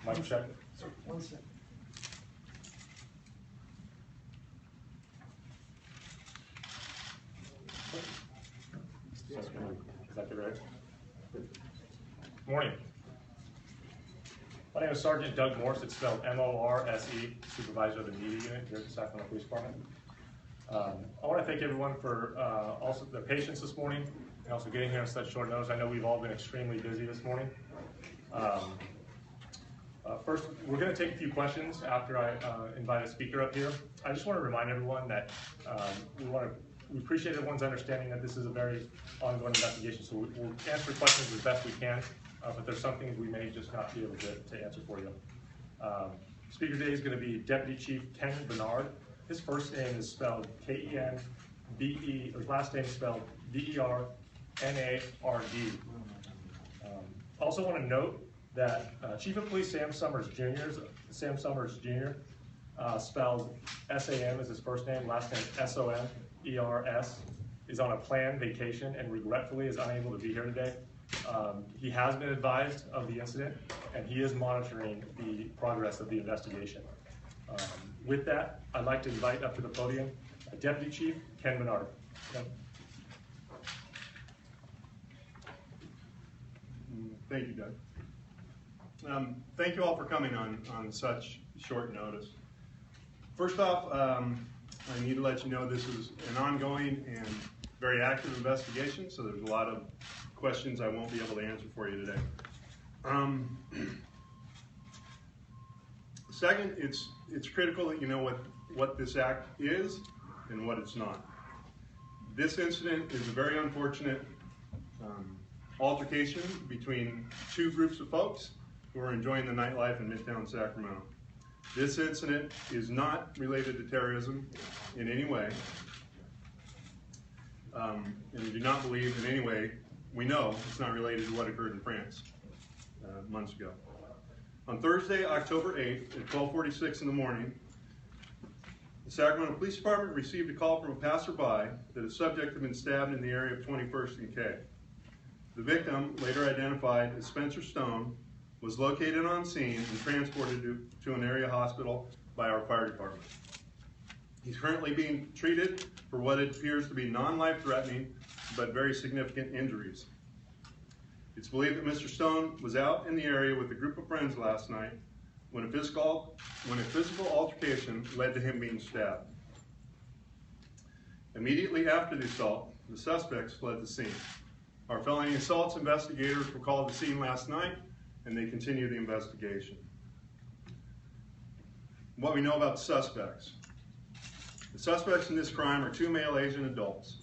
Mic check. Sir, 1 second. Is that good, right? Good morning. My name is Sergeant Doug Morse. It's spelled M-O-R-S-E, Supervisor of the Media Unit here at the Sacramento Police Department. I want to thank everyone for also their patience this morning and also getting here on such short notice. I know we've all been extremely busy this morning. First, we're going to take a few questions after I invite a speaker up here. I just want to remind everyone that we appreciate everyone's understanding that this is a very ongoing investigation, so we'll answer questions as best we can, but there's some things we may just not be able to answer for you. Speaker today is going to be Deputy Chief Ken Bernard. His first name is spelled K-E-N-B-E, or his last name is spelled B-E-R-N-A-R-D. Also want to note that Chief of Police Sam Summers Jr., spelled S-A-M is his first name, last name S-O-M-E-R-S, is on a planned vacation and regretfully is unable to be here today. He has been advised of the incident and he is monitoring the progress of the investigation. With that, I'd like to invite up to the podium Deputy Chief Ken Bernard. Ken. Thank you, Doug. Thank you all for coming on such short notice. First off, I need to let you know this is an ongoing and very active investigation, so there's a lot of questions I won't be able to answer for you today. Second, it's critical that you know what this act is and what it's not. This incident is a very unfortunate altercation between two groups of folks who are enjoying the nightlife in Midtown Sacramento. This incident is not related to terrorism in any way, and we do not believe in any way, we know it's not related to what occurred in France months ago. On Thursday, October 8th at 12:46 in the morning, the Sacramento Police Department received a call from a passerby that a subject had been stabbed in the area of 21st and K. The victim, later identified as Spencer Stone, was located on scene and transported to an area hospital by our fire department. He's currently being treated for what it appears to be non-life-threatening but very significant injuries. It's believed that Mr. Stone was out in the area with a group of friends last night when a physical altercation led to him being stabbed. Immediately after the assault, the suspects fled the scene. Our felony assaults investigators were called to the scene last night and they continue the investigation. What we know about the suspects. The suspects in this crime are two male Asian adults.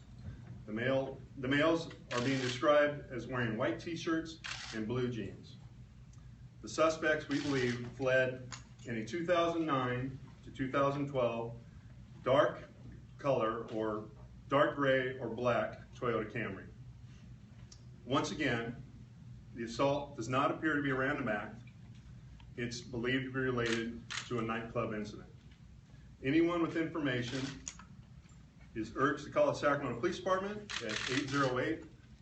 The males are being described as wearing white t-shirts and blue jeans. The suspects, we believe, fled in a 2009 to 2012 dark color or dark gray or black Toyota Camry. Once again, the assault does not appear to be a random act. It's believed to be related to a nightclub incident. Anyone with information is urged to call the Sacramento Police Department at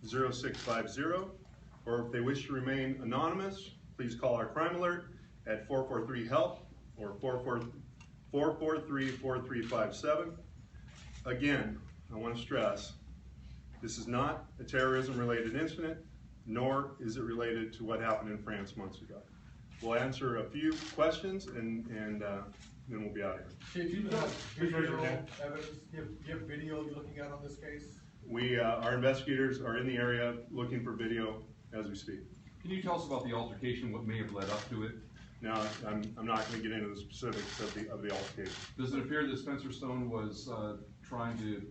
808-0650, or if they wish to remain anonymous, please call our crime alert at 443-HELP or 443-4357. Again, I want to stress, this is not a terrorism-related incident, nor is it related to what happened in France months ago. We'll answer a few questions and then we'll be out of here. Chief, you have video evidence, you have video you're looking at on this case? Our investigators are in the area looking for video as we speak. Can you tell us about the altercation, what may have led up to it? No, I'm not going to get into the specifics of the altercation. Does it appear that Spencer Stone was trying to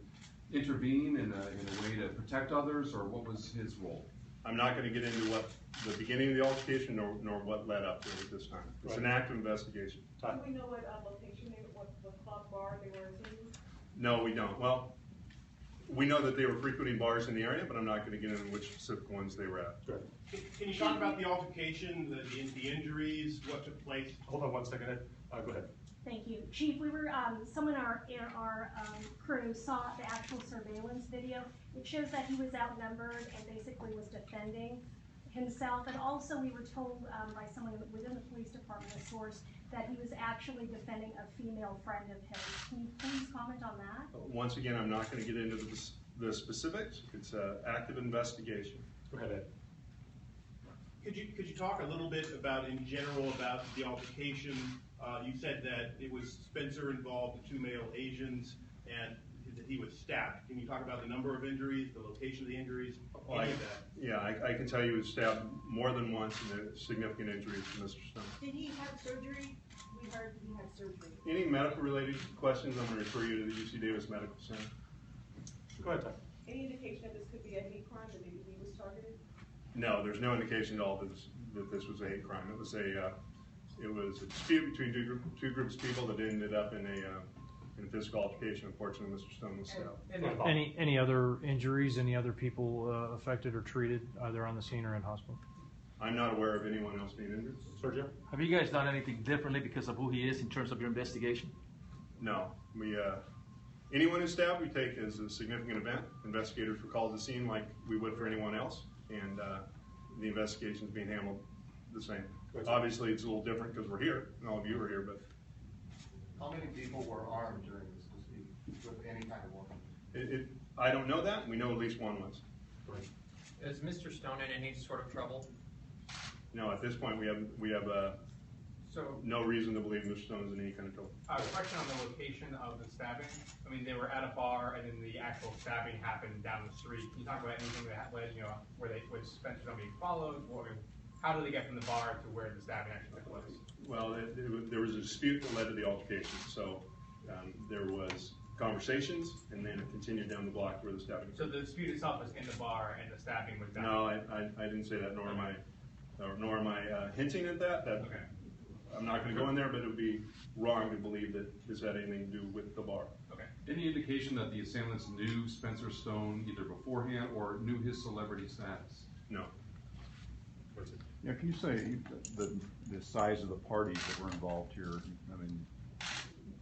intervene in a way to protect others, or what was his role? I'm not going to get into what the beginning of the altercation nor what led up to it at this time. It's an active investigation. Do we know what location, what club bar they were attending? No, we don't. Well, we know that they were frequenting bars in the area, but I'm not going to get into which specific ones they were at. Sure. Can you talk about the altercation, the injuries, what took place? Hold on 1 second, Ed. Go ahead. Thank you. Chief, we were, someone in our crew saw the actual surveillance video. It shows that he was outnumbered and basically was defending himself, and also we were told by someone within the police department, a source, that he was actually defending a female friend of his. Can you please comment on that? Once again, I'm not going to get into the specifics. It's an active investigation. Go ahead, Ed. Could you talk a little bit about, in general, about the altercation? You said that it was Spencer involved, the two male Asians, and that he was stabbed. Can you talk about the number of injuries, the location of the injuries, any of that? Yeah, I can tell you he was stabbed more than once and there are significant injuries to Mr. Stone. Did he have surgery? We heard he had surgery. Any medical related questions, I'm going to refer you to the UC Davis Medical Center. Go ahead, Tom. Any indication that this could be a hate crime, that maybe he was targeted? No, there's no indication at all that this was a hate crime. It was a dispute between two groups of people that ended up in a physical altercation. Unfortunately, Mr. Stone was stabbed. Any other injuries? Any other people affected or treated, either on the scene or in hospital? I'm not aware of anyone else being injured. Sergio? Have you guys done anything differently because of who he is in terms of your investigation? No, anyone who's stabbed we take as a significant event. Investigators will call the scene like we would for anyone else, and the investigation is being handled the same. Obviously, it's a little different because we're here, and all of you are here, but How many people were armed during this dispute with any kind of weapon? I don't know that. We know at least one was. Is Mr. Stone in any sort of trouble? No, at this point we have no reason to believe Mr. Stone is in any kind of trouble. A question on the location of the stabbing. I mean, they were at a bar, and then the actual stabbing happened down the street. Can you talk about anything that led, was Spencer Stone being followed? How did they get from the bar to where the stabbing actually took place? Well, there was a dispute that led to the altercation. So there was conversations, and then it continued down the block where the stabbing. So the dispute itself was in the bar, and the stabbing was down. No, I didn't say that, nor am I hinting at that. Okay. I'm not going to go in there, but it would be wrong to believe that this had anything to do with the bar. Okay. Any indication that the assailants knew Spencer Stone either beforehand or knew his celebrity status? No. Yeah, can you say the size of the parties that were involved here? I mean,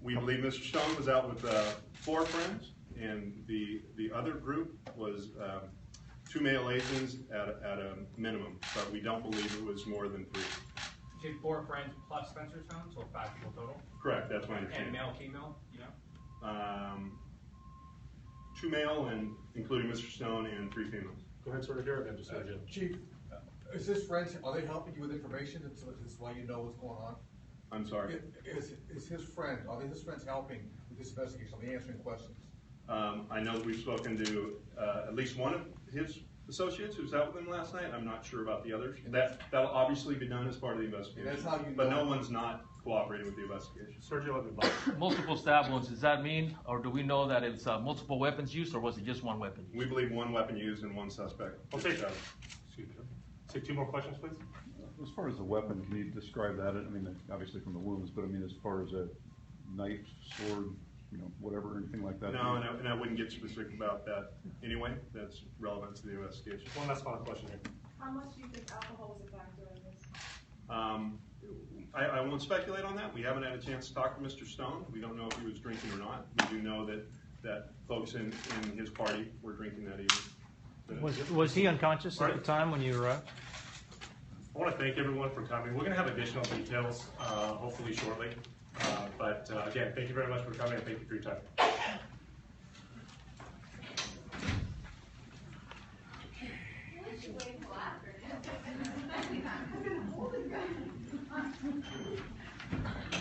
We believe Mr. Stone was out with 4 friends, and the other group was 2 male Asians at a minimum, but we don't believe it was more than 3. You had 4 friends plus Spencer Stone, so 5 people total? Correct, that's my And understanding. male, female, 2 male, and including Mr. Stone, and 3 females. Go ahead, Sergio, and then just Sergio. Chief, is his friends, are they helping you with information? This is why you know what's going on? I'm sorry. Is his friend, are his friends helping with this investigation? Are they answering questions? I know that we've spoken to at least one of his associates who was out with him last night. I'm not sure about the others. That'll obviously be done as part of the investigation. That's how you know. But no one's not cooperating with the investigation. Sergio, I'll be back. Multiple stab wounds, does that mean, or do we know that it's multiple weapons used, or was it just one weapon? We believe 1 weapon used and 1 suspect. I'll take that. Excuse me. Take 2 more questions, please. as far as the weapon, can you describe that? I mean, obviously from the wounds, but I mean, as far as a knife, sword, whatever, anything like that? No, and I wouldn't get specific about that anyway. That's relevant to the investigation. One last final question here. How much do you think alcohol was a factor in this? I won't speculate on that. We haven't had a chance to talk to Mr. Stone. We don't know if he was drinking or not. We do know that folks in his party were drinking that evening. Was he unconscious at the time when you arrived? I want to thank everyone for coming. We're going to have additional details, hopefully shortly. But again, thank you very much for coming, and thank you for your time. Wait until after.